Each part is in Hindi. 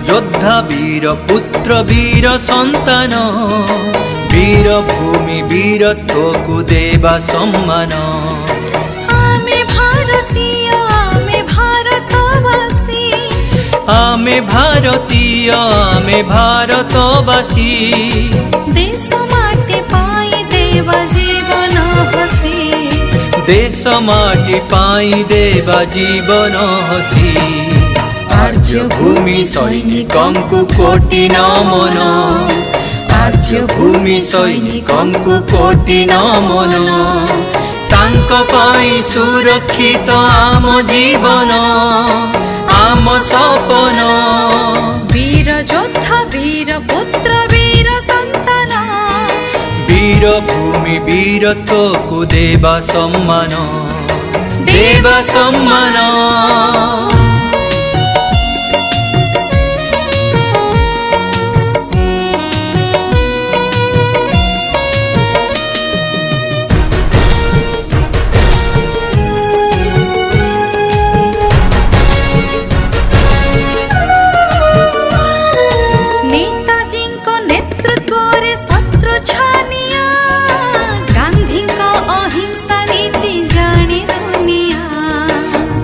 योद्धा वीर पुत्र वीर संतान वीर भूमि वीरत्व को देवा सम्मान। आमे भारतीय आमे भारतवासी आमे भारतीय आमे भारतवासी देश माटी पाई देवा जीवन हसी देश माटी पाई देवा जीवन हसी। आर्य भूमि सैनिकंकु कोटि नमन आर्य भूमि सैनिकंकु कोटि नमन तांको पाई सुरक्षित आम जीवन आम सपन। वीर योद्धा वीर पुत्र वीर संतान वीर भूमि वीरत्व को देवा सम्मान देवा सम्मान।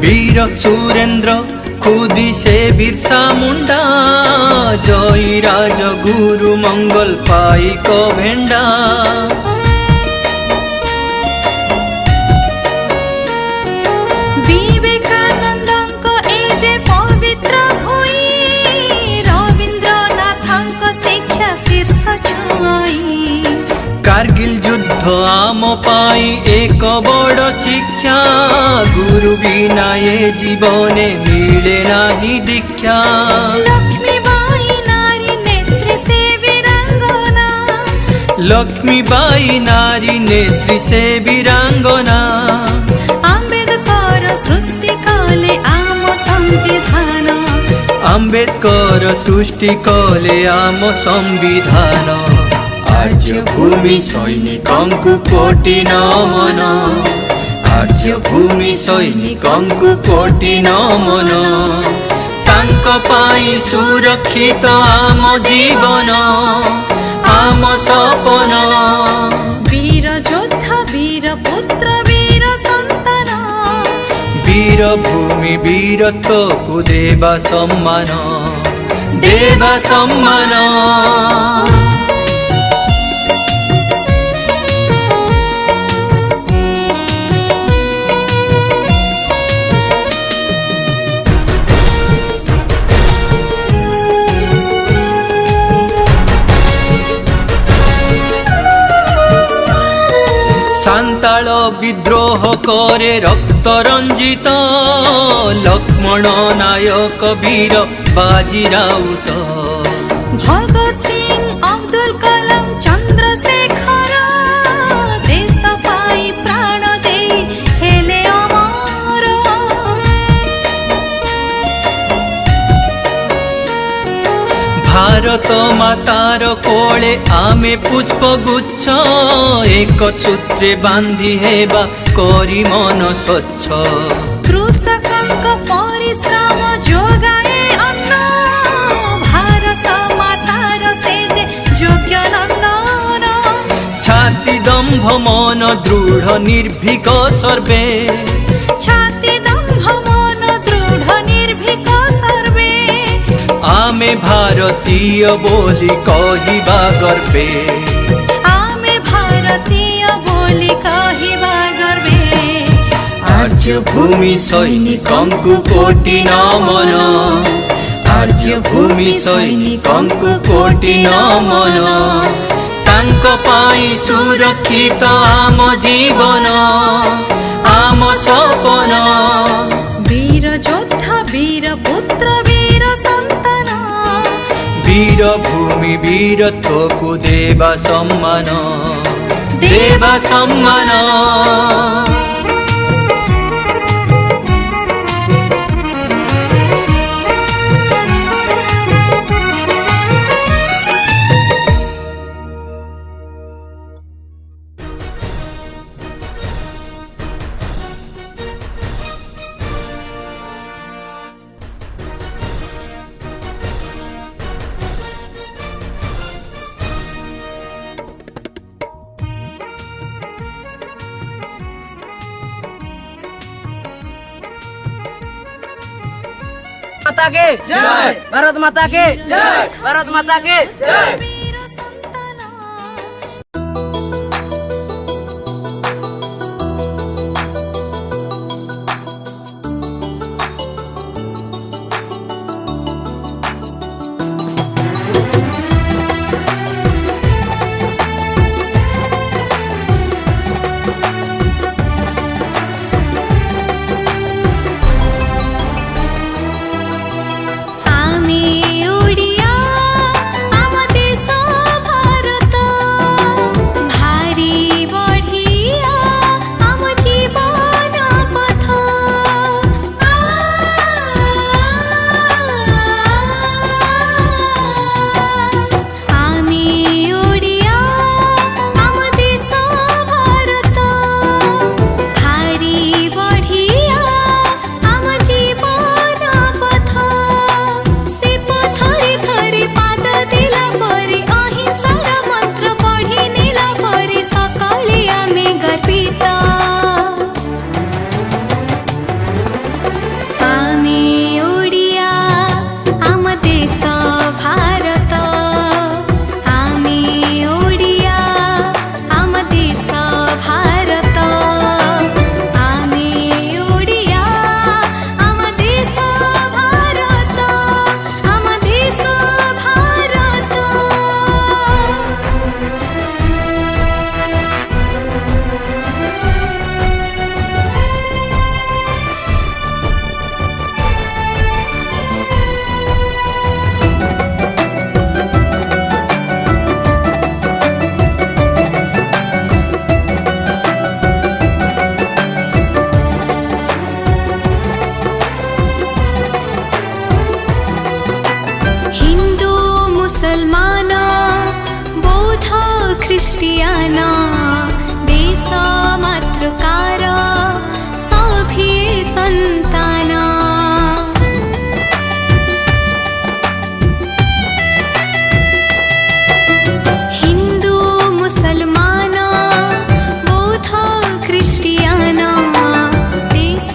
वीर सुरेंद्र खुदी से बिरसा मुंडा जय राज गुरु मंगल पाई को भेंडा। विवेकानंद को एजे पवित्र भूई रवींद्रनाथ शिक्षा शीर्ष छुई। कारगिल युद्ध आम पाई एक बड़ शिक्षा गुरु बिना ये जीवने मिले नाही दीक्षा। लक्ष्मीबाई नारी नेत्री से वीरांगना लक्ष्मीबाई नारी नेत्री से वीरांगना। आंबेडकर सृष्टि कले आम संविधान आंबेडकर सृष्टि कले आम संविधान। आर्य भूमि सैनिकंकु कोटि नमन आर्य भूमि सैनिकंकु कोटि नमन तांको पाई सुरक्षित आम जीवन आम सपन। वीर योद्धा वीर पुत्र वीर संतान वीर भूमि वीरत्व को देवा सम्मान देवा सम्मान। सांताल विद्रोह करे रक्त रंजित लक्ष्मण नायक वीर बाजी राउत। भगत सिंह अब्दुल कलाम चंद्रशेखर देश पाई प्राण दे हेले अमर। भारत मातार कोले आमे पुष्प गुच्छ एक सूत्रे बांधी हेबा करी मन स्वच्छ। कृषकंक परिश्रम जोगाए अन्न भारत मातार सेजे योग्य नंदन। छाती दंभ मन दृढ़ निर्भीक सर्वे छाती दंभ मन दृढ़ निर्भीक सर्वे। आमे भारतीय बोली कहिबा गर्वे आमे भारतीय बोली कहिबा गर्वे। आर्य भूमि सैनिकंकु कोटि नमन आर्य भूमि सैनिकंकु कोटि नमन तांको पाई सुरक्षित आम जीवन आम सपन। वीर योद्धा वीर पुत्र वीर संतान वीर भूमि वीरत्व को देवा सम्मान देवा सम्मान। माता के जय, भारत माता के जय, भारत माता के जय। वीर संतना ख्रिस्टियाना देश मातृकार सभी संताना हिंदू मुसलमान बौद्ध ख्रिस्टियाना देश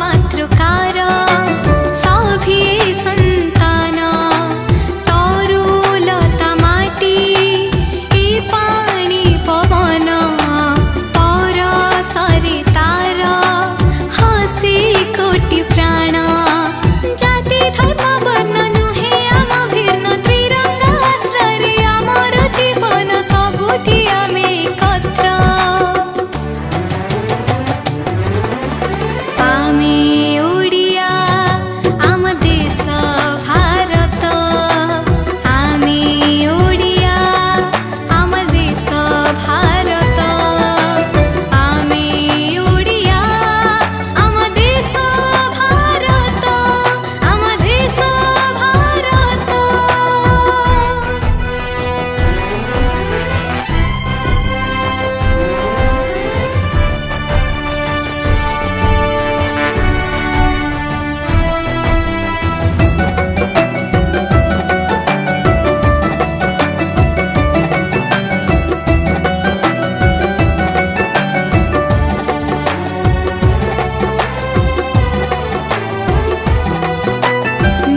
मातृकार सभी संताना तरुलता माटी पानी पवन पर सरितार हसी कोटि प्राण जाति धर्म वर्ण नुहे आम भिन्न त्रिरंगा आश्रय आमर जीवन सबुठी आमे एकत्र आमे ओडिया आम देश भारत आमे ओडिया आम देश भारत आमे ओडिया आम देश भारत आम देश भारत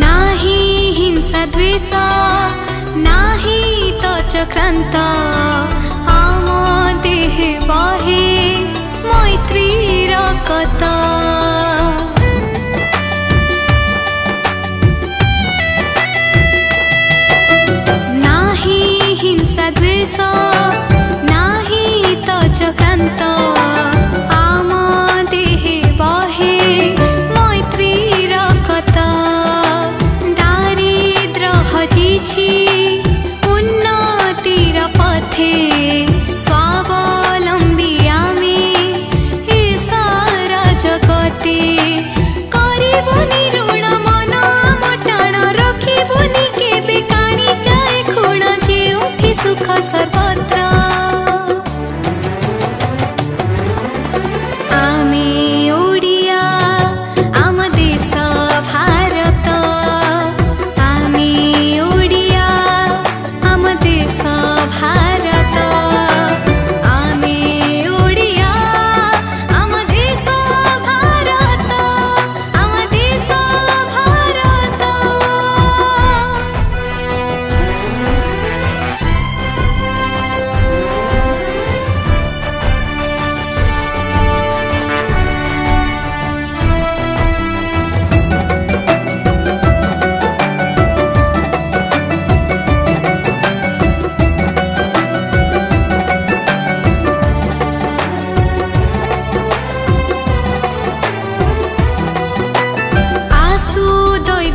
नाही हिंसा द्वेष नाही तो चक्रांत आम देह बहे मैत्रीर कत नाही हिंसा द्वेष नाही तो चक्रांत आम देह बहे मैत्रीर कत दारिद्र हजिछि उन्नतिर पथे स्वावलम्बी आमे ई सारा जगते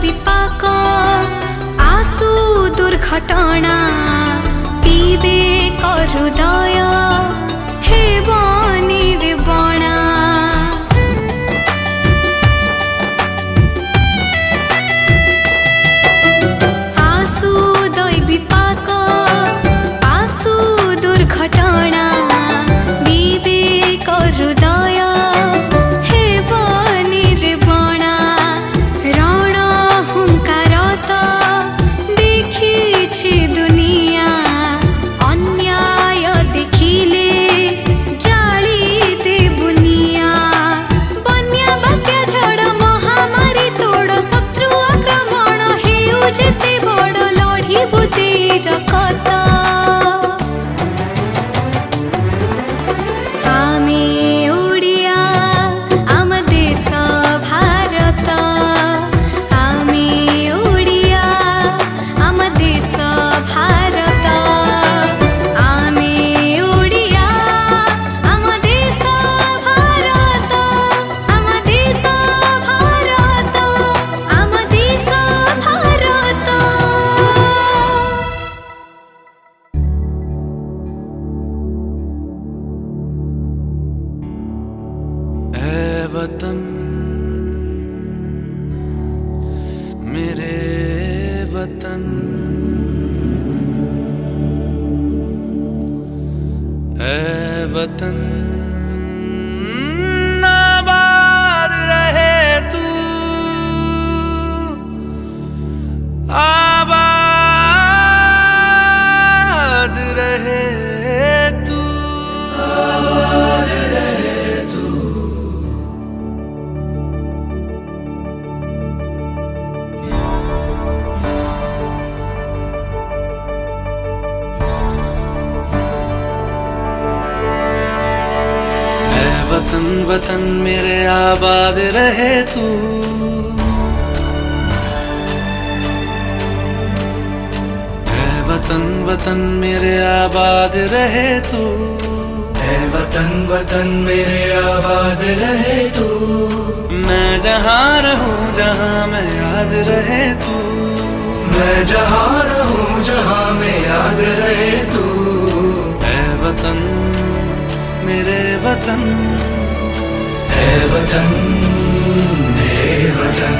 विपाक आसु दुर्घटना विवेक हृदय हेब निर्बणा आसु दैविपाक आसु दुर्घटना विवेक हृदय हेब निर्बणा रण हुंकार त देखिछि दुनिया अन्याय देखिले जाली दे बुनिया बन्या बात्या झड़ महामारी तोड़ शत्रु आक्रमण हेउ जेते बड़ लढ़ी बुदेर कथा आमे ओडिया आम देश भारत आमे ओडिया आम देश भारत आमे ओडिया आम देश भारत आम देश भारत आम देश भारत ऐ वतन मेरे वतन ऐ वतन आबाद रहे तू आबाद रहे तू आबाद रहे तू वतन वतन मेरे आबाद रहे तू ऐ वतन वतन मेरे आबाद रहे तू ऐ वतन वतन मेरे आबाद रहे तू मैं जहाँ रहूं जहाँ मैं याद रहे तू मैं जहाँ रहूं जहाँ मैं याद रहे तू ऐ वतन मेरे वतन ऐ वतन मेरे वतन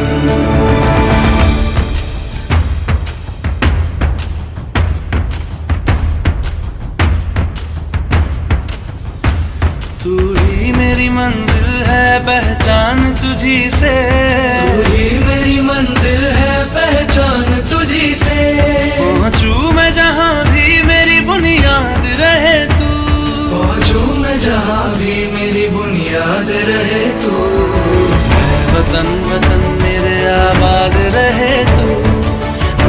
तू ही मेरी मंजिल है पहचान तुझी से तू ही मेरी मंजिल है पहचान तुझी से पहुंचू मैं जहाँ भी मेरी बुनियाद रहे तू पहुंचू मैं जहाँ भी मेरी बुनियाद रहे तू ऐ वतन वतन मेरे आबाद रहे तू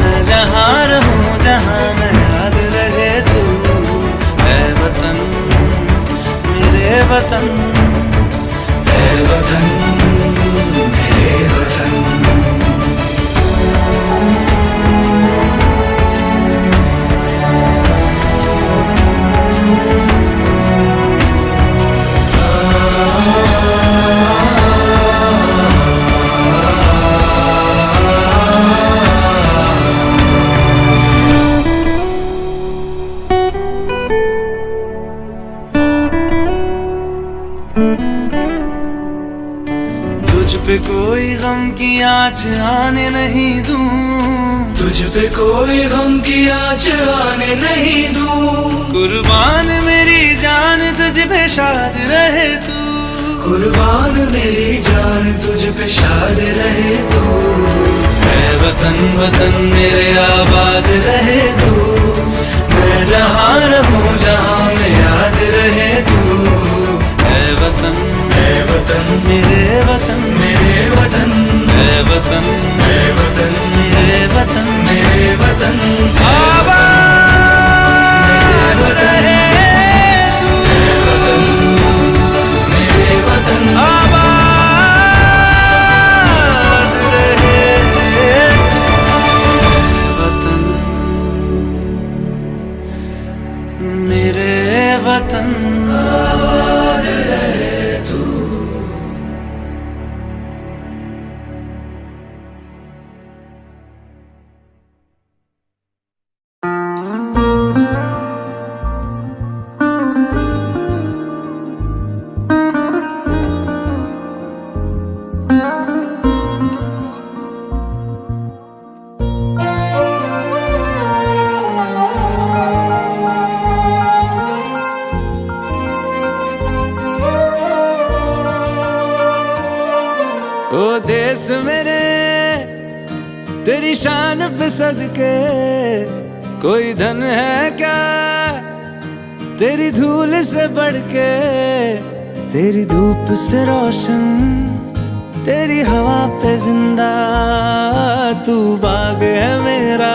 मैं जहाँ रहूं जहाँ मैं याद रहे तू ऐ वतन मेरे वतन ऐ वतन मेरे वतन तुझ पे कोई गम की आँच आने नहीं दूं तुझ पे कोई गम की आँच आने नहीं दूं कुर्बान मेरी जान तुझ पे शाद रहे तू कुर्बान मेरी जान तुझ पे शाद रहे तू ऐ वतन वतन मेरे आबाद रहे तू मैं जहाँ रहूं जहाँ मैं याद रहे तू ऐ वतन मेरे वतन मेरे वतन ऐ वतन मेरे वतन मेरे वतन आबाद रहे तू मेरे वतन आबाद रहे तू वतन मेरे वतन आबाद रहे तू मेरे तेरी शान पे सदके, कोई धन है क्या तेरी धूल से बढ़ के, तेरी धूप से रोशन, तेरी हवा पे जिंदा, तू बाग है मेरा,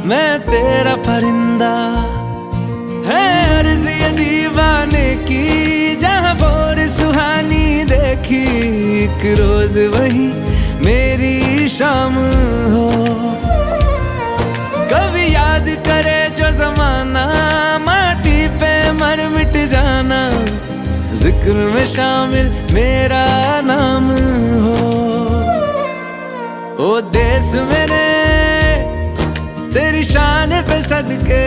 मैं तेरा परिंदा। है अर्ज़ ये दीवाने की, जहाँ भोर सुहानी देखी, एक रोज वही मेरी शाम हो। कभी याद करे जो जमाना, माटी पे मर मिट जाना, जिक्र में शामिल मेरा नाम हो। ओ देश मेरे तेरी शान पे सदके,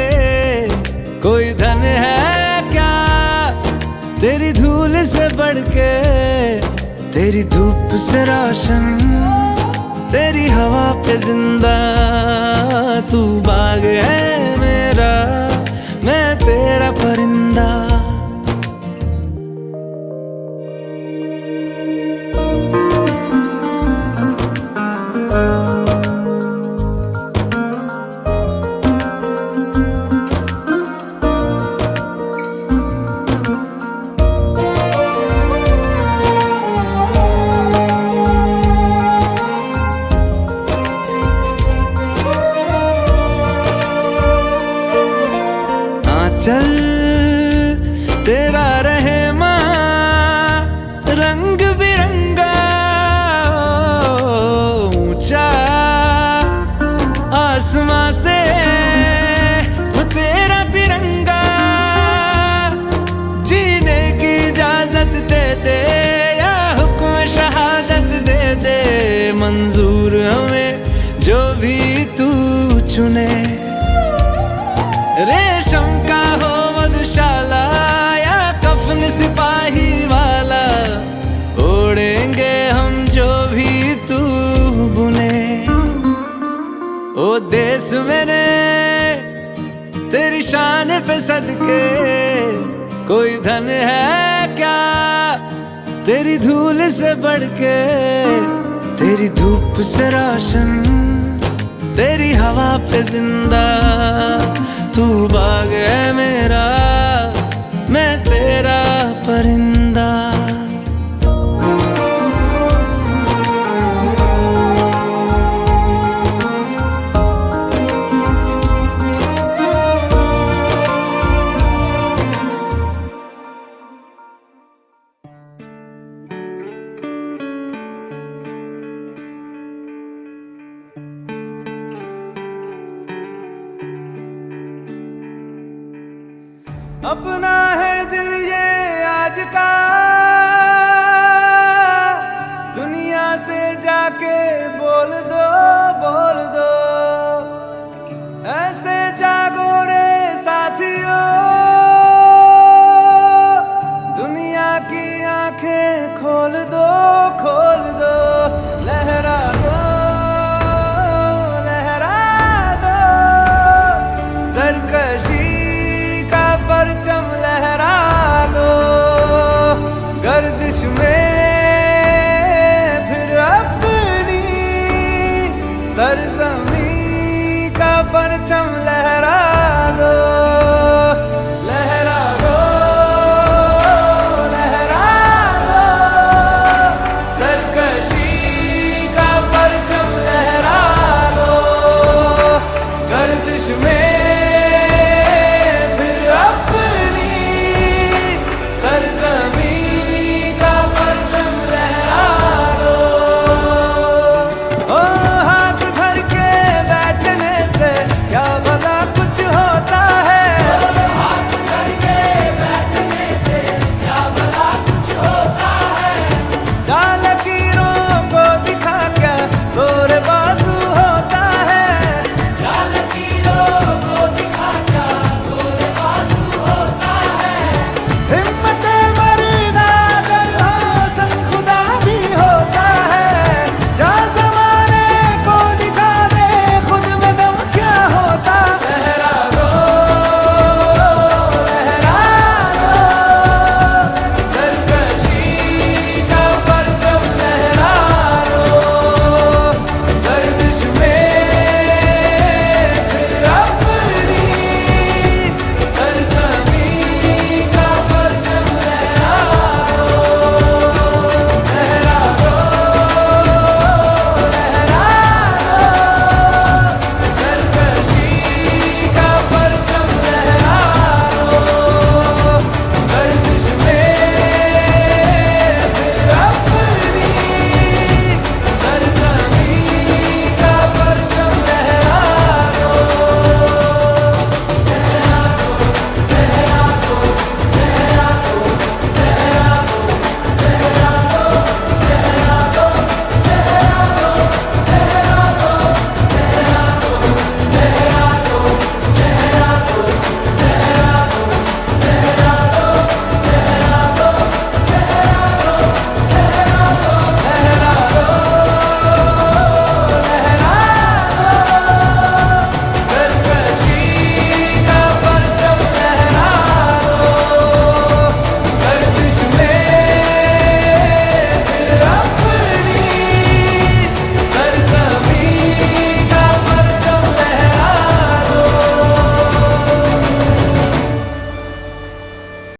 कोई धन है क्या तेरी धूल से बढ़ के, तेरी धूप से रोशन, तेरी हवा पे जिंदा, तू बाग है मेरा, मैं तेरा परिंदा। चल तेरा रहे माँ रंग बिरंगा, ऊंचा आसमां से तेरा तिरंगा, जीने की इजाजत दे दे या हुक्म शहादत दे दे, मंजूर हमें जो भी तू चुने। रेशम का हो मधुशाला या कफन सिपाही वाला, ओढ़ेंगे हम जो भी तू बुने। ओ देश मेरे तेरी शान पे सदके, कोई धन है क्या तेरी धूल से बढ़ के, तेरी धूप से रोशन, तेरी हवा पे जिंदा, तू बाग है मेरा, मैं तेरा परिंदा। अपना है दिल ये आज का, दुनिया से जाके बोल दो, बोल दो, ऐसे जागो रे साथियों, दुनिया की आंखें खोल दो, खोल दो, लहरा दो, लहरा दो, सरकशी परचम लहरा दो, गर्दिश में फिर अपनी सरसब्ज़